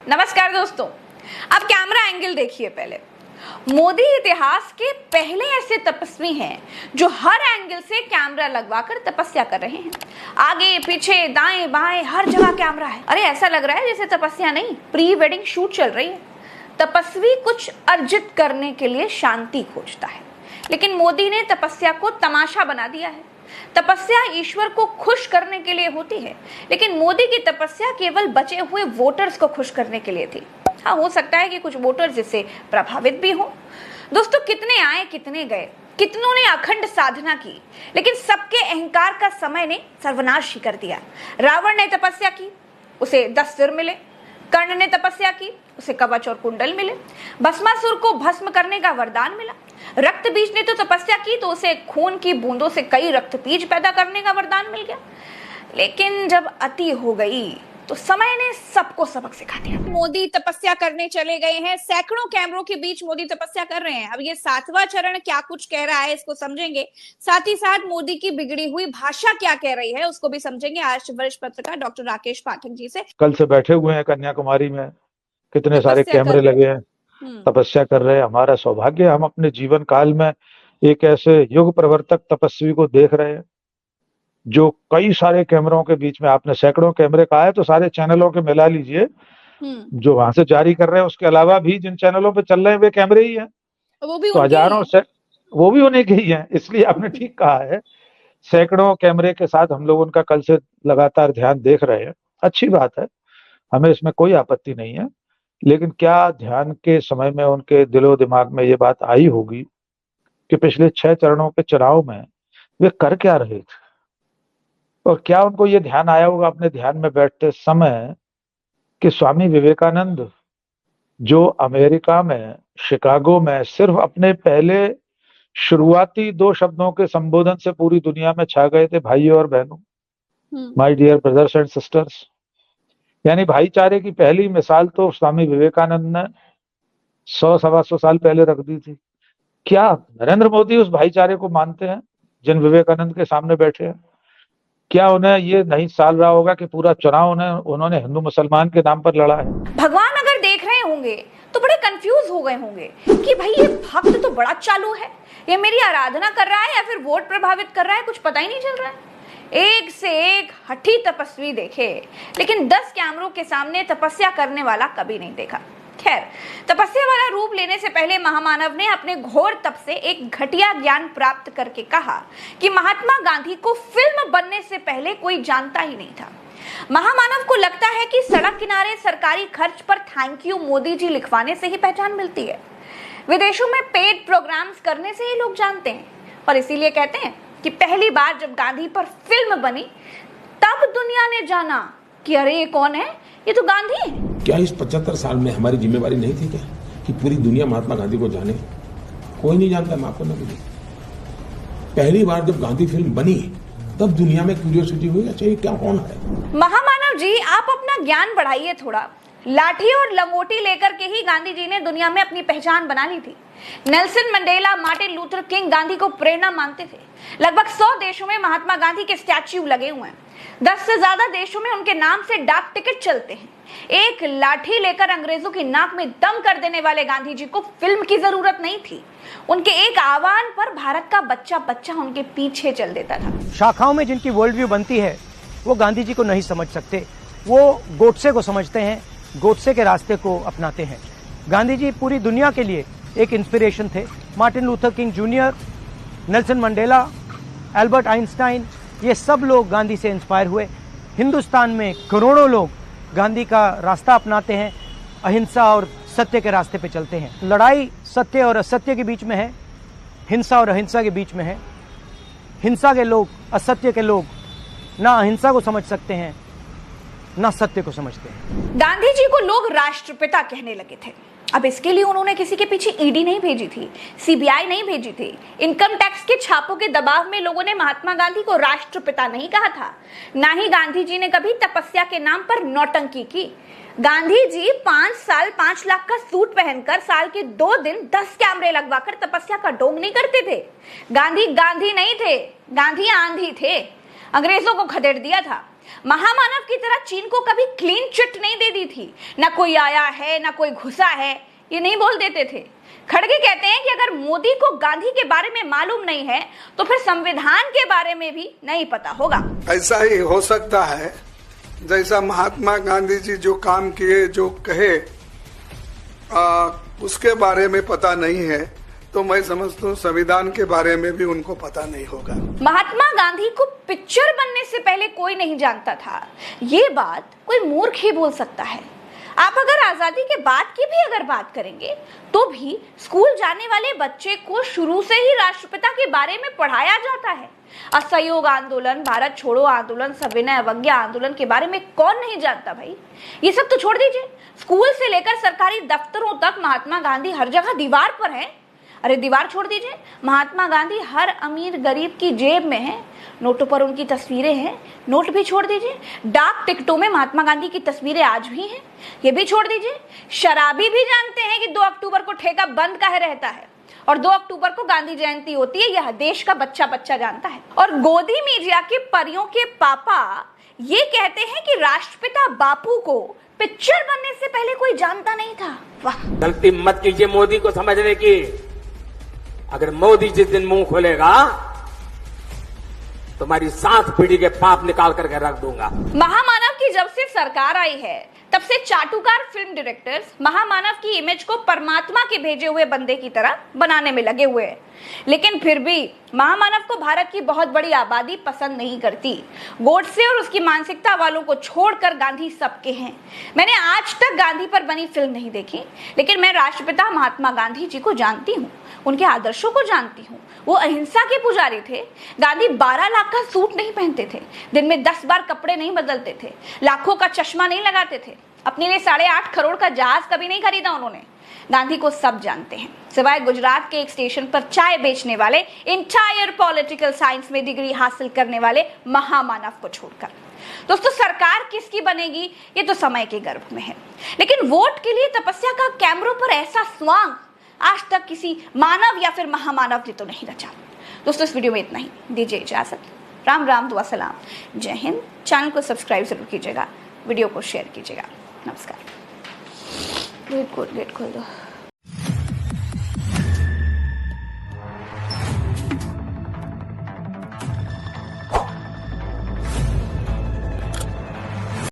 नमस्कार दोस्तों, अब कैमरा एंगल देखिए। पहले मोदी इतिहास के पहले ऐसे तपस्वी हैं जो हर एंगल से कैमरा लगवाकर तपस्या कर रहे हैं। आगे पीछे दाएं बाएं हर जगह कैमरा है। अरे ऐसा लग रहा है जैसे तपस्या नहीं, प्री वेडिंग शूट चल रही है। तपस्वी कुछ अर्जित करने के लिए शांति खोजता है, लेकिन मोदी ने तपस्या को तमाशा बना दिया है। तपस्या ईश्वर को खुश करने के लिए होती है, लेकिन मोदी की तपस्या केवल बचे हुए वोटर्स को खुश करने के लिए थी। हाँ, हो सकता है कि कुछ वोटर्स इससे प्रभावित भी हो। दोस्तों, कितने आए कितने गए, कितनों ने अखंड साधना की, लेकिन सबके अहंकार का समय ने सर्वनाश ही कर दिया। रावण ने तपस्या की, उसे 10 सिर मिले। कर्ण ने तपस्या की, उसे कवच और कुंडल मिले। भस्मासुर को भस्म करने का वरदान मिला। रक्त बीज ने तो तपस्या की तो उसे खून की बूंदों से कई रक्त बीज पैदा करने का वरदान मिल गया। लेकिन जब अति हो गई तो समय ने सबको सबक सिखा दिया। मोदी तपस्या करने चले गए हैं। सैकड़ों कैमरों के बीच मोदी तपस्या कर रहे हैं। अब ये 7वां चरण क्या कुछ कह रहा है, इसको समझेंगे। साथ ही साथ मोदी की बिगड़ी हुई भाषा क्या कह रही है, उसको भी समझेंगे आज वरिष्ठ पत्रकार डॉक्टर राकेश पाठक जी से। कल से बैठे हुए हैं कन्याकुमारी में, कितने सारे कैमरे लगे हैं, तपस्या कर रहे हैं। हमारा सौभाग्य, हम अपने जीवन काल में एक ऐसे युग प्रवर्तक तपस्वी को देख रहे हैं जो कई सारे कैमरों के बीच में, आपने सैकड़ों कैमरे कहा है तो सारे चैनलों के मिला लीजिए जो वहां से जारी कर रहे हैं, उसके अलावा भी जिन चैनलों पे चल रहे हैं वे कैमरे ही हैं, वो भी तो हजारों से वो भी उन्हीं के ही हैं। इसलिए आपने ठीक कहा है, सैकड़ों कैमरे के साथ हम लोग उनका कल से लगातार ध्यान देख रहे हैं। अच्छी बात है, हमें इसमें कोई आपत्ति नहीं है। लेकिन क्या ध्यान के समय में उनके दिलो दिमाग में ये बात आई होगी कि पिछले 6 चरणों के चुनाव में वे कर क्या रहे थे, और क्या उनको ये ध्यान आया होगा अपने ध्यान में बैठते समय कि स्वामी विवेकानंद जो अमेरिका में शिकागो में सिर्फ अपने पहले शुरुआती 2 शब्दों के संबोधन से पूरी दुनिया में छा गए थे, भाइयों और बहनों, my dear brothers and sisters. यानी भाईचारे की पहली मिसाल तो स्वामी विवेकानंद ने 100-125 साल पहले रख दी थी। क्या नरेंद्र मोदी उस भाईचारे को मानते हैं जिन विवेकानंद के सामने बैठे हैं? क्या उन्हें ये नहीं साल रहा होगा कि पूरा चुनाव उन्होंने हिंदू मुसलमान के नाम पर लड़ा है? भगवान अगर देख रहे होंगे तो बड़े कंफ्यूज हो गए होंगे कि भाई ये भक्त तो बड़ा चालू है, ये मेरी आराधना कर रहा है या फिर वोट प्रभावित कर रहा है, कुछ पता ही नहीं चल रहा है। एक से एक हठी तपस्वी देखे, लेकिन 10 कैमरों के सामने तपस्या करने वाला कभी नहीं देखा। खैर, तपस्या वाला रूप लेने से पहले महामानव ने अपने घोर तप से एक घटिया ज्ञान प्राप्त करके कहा कि महात्मा गांधी को फिल्म बनने से पहले कोई जानता ही नहीं था। महामानव को लगता है कि सड़क किनारे सरकारी खर्च पर थैंक यू मोदी जी लिखवाने से ही पहचान मिलती है। विदेशों में पेड प्रोग्राम्स करने से ही लोग जानते हैं, और इसीलिए कहते हैं कि पहली बार जब गांधी पर फिल्म बनी तब दुनिया ने जाना कि अरे ये कौन है, ये तो गांधी है। क्या इस 75 साल में हमारी जिम्मेवारी नहीं थी क्या कि पूरी दुनिया महात्मा गांधी को जाने? कोई नहीं जानता, मैं आपको ना बोली। पहली बार जब गांधी फिल्म बनी तब दुनिया में क्यूरियोसिटी हुई, अच्छा ये क्या कौन है? महामानव जी, आप अपना ज्ञान बढ़ाइए थोड़ा। लाठी और लंगोटी लेकर के ही गांधी जी ने दुनिया में अपनी पहचान बना ली थी। Nelson Mandela, Martin Luther king Gandhi को प्रेरणा मानते थे। लगभग 100 देशों में महात्मा गांधी के स्टैच्यू लगे हुए हैं। 10 से ज्यादा देशों में उनके नाम से डाक टिकट चलते हैं। एक लाठी लेकर अंग्रेजों की नाक में दम कर देने वाले गांधी जी को फिल्म की जरूरत नहीं थी। उनके एक आह्वान पर भारत का बच्चा बच्चा उनके पीछे चल देता था। शाखाओं में जिनकी वर्ल्ड व्यू बनती है वो गांधी जी को नहीं समझ सकते, वो गोडसे को समझते हैं, गोडसे के रास्ते को अपनाते हैं। गांधी जी पूरी दुनिया के लिए एक इंस्पिरेशन थे। Martin Luther king junior, Nelson Mandela, Albert Einstein, ये सब लोग गांधी से इंस्पायर हुए। हिंदुस्तान में करोड़ों लोग गांधी का रास्ता अपनाते हैं, अहिंसा और सत्य के रास्ते पे चलते हैं। लड़ाई सत्य और असत्य के बीच में है, हिंसा और अहिंसा के बीच में है। हिंसा के लोग, असत्य के लोग ना अहिंसा को समझ सकते हैं ना सत्य को समझते हैं। गांधी जी को लोग राष्ट्रपिता कहने लगे थे। अब इसके लिए उन्होंने किसी के पीछे ईडी नहीं भेजी थी, सीबीआई नहीं भेजी थी। इनकम टैक्स के छापों के दबाव में लोगों ने महात्मा गांधी को राष्ट्रपिता नहीं कहा था। ना ही गांधी जी ने कभी तपस्या के नाम पर नौटंकी की। गांधी जी 5 साल 5 लाख का सूट पहनकर साल के 2 दिन 10 कैमरे लगवाकर तपस्या का ढोंग नहीं करते थे। गांधी गांधी नहीं थे, गांधी आंधी थे। अंग्रेजों को खदेड़ दिया था। महामानव की तरह चीन को कभी क्लीन चिट नहीं दे दी थी, ना कोई आया है ना कोई घुसा है, ये नहीं बोल देते थे। खड़गे कहते हैं कि अगर मोदी को गांधी के बारे में मालूम नहीं है तो फिर संविधान के बारे में भी नहीं पता होगा। ऐसा ही हो सकता है जैसा महात्मा गांधी जी जो काम किए, जो कहे, उसके बारे में पता नहीं है, तो मैं समझता हूँ संविधान के बारे में भी उनको पता नहीं होगा। महात्मा गांधी को पिक्चर बनने से पहले कोई नहीं जानता था, ये बात कोई मूर्ख ही बोल सकता है। आप अगर आजादी के बाद की भी अगर बात करेंगे तो भी स्कूल जाने वाले बच्चे को शुरू से ही राष्ट्रपिता के बारे में पढ़ाया जाता है। असहयोग आंदोलन, भारत छोड़ो आंदोलन, सविनय अवज्ञा आंदोलन के बारे में कौन नहीं जानता भाई। ये सब तो छोड़ दीजिए, स्कूल से लेकर सरकारी दफ्तरों तक महात्मा गांधी हर जगह दीवार पर है। अरे दीवार छोड़ दीजिए, महात्मा गांधी हर अमीर गरीब की जेब में है, नोटों पर उनकी तस्वीरें हैं। नोट भी छोड़ दीजिए, डाक टिकटों में महात्मा गांधी की तस्वीरें आज भी हैं, ये भी छोड़ दीजिए। शराबी भी जानते हैं कि 2 अक्टूबर को ठेका बंद काहे रहता है और 2 अक्टूबर को गांधी जयंती होती है, यह देश का बच्चा बच्चा जानता है। और गोदी मीडिया के परियों के पापा ये कहते हैं कि राष्ट्रपिता बापू को पिक्चर बनने से पहले कोई जानता नहीं था। वाह, गलती मत कीजिए मोदी को समझने की। अगर मोदी जिस दिन मुंह खोलेगा तुम्हारी 7 पीढ़ी के पाप निकाल करके रख दूंगा। महामानव की जब से सरकार आई है तब से चाटुकार फिल्म डायरेक्टर्स महामानव की इमेज को परमात्मा के भेजे हुए बंदे की तरह बनाने में लगे हुए हैं। लेकिन फिर भी महामानव को भारत की बहुत बड़ी आबादी पसंद नहीं करती। गोडसे और उसकी मानसिकता वालों को छोड़कर गांधी सबके हैं। मैंने आज तक गांधी पर बनी फिल्म नहीं देखी, लेकिन मैं राष्ट्रपिता महात्मा गांधी जी को जानती हूँ, उनके आदर्शों को जानती हूँ। वो अहिंसा के पुजारी थे। गांधी 12 लाख का सूट नहीं पहनते थे, दिन में 10 बार कपड़े नहीं बदलते थे, लाखों का चश्मा नहीं लगाते थे, अपने लिए 8.5 करोड़ का जहाज कभी नहीं खरीदा उन्होंने। गांधी को सब जानते हैं, सिवाय गुजरात के एक स्टेशन पर चाय बेचने वाले इंटायर पॉलिटिकल साइंस में डिग्री हासिल करने वाले महामानव को छोड़कर। दोस्तों, सरकार किसकी बनेगी ये तो समय के गर्भ में है, लेकिन वोट के लिए तपस्या का कैमरों पर ऐसा स्वांग आज तक किसी मानव या फिर महामानव ने तो नहीं रचा। दोस्तों, इस वीडियो में इतना ही, दीजिए इजाजत। राम राम, दुआ सलाम, जय हिंद। चैनल को सब्सक्राइब जरूर कीजिएगा, वीडियो को शेयर कीजिएगा। नमस्कार। गेट खोल दो।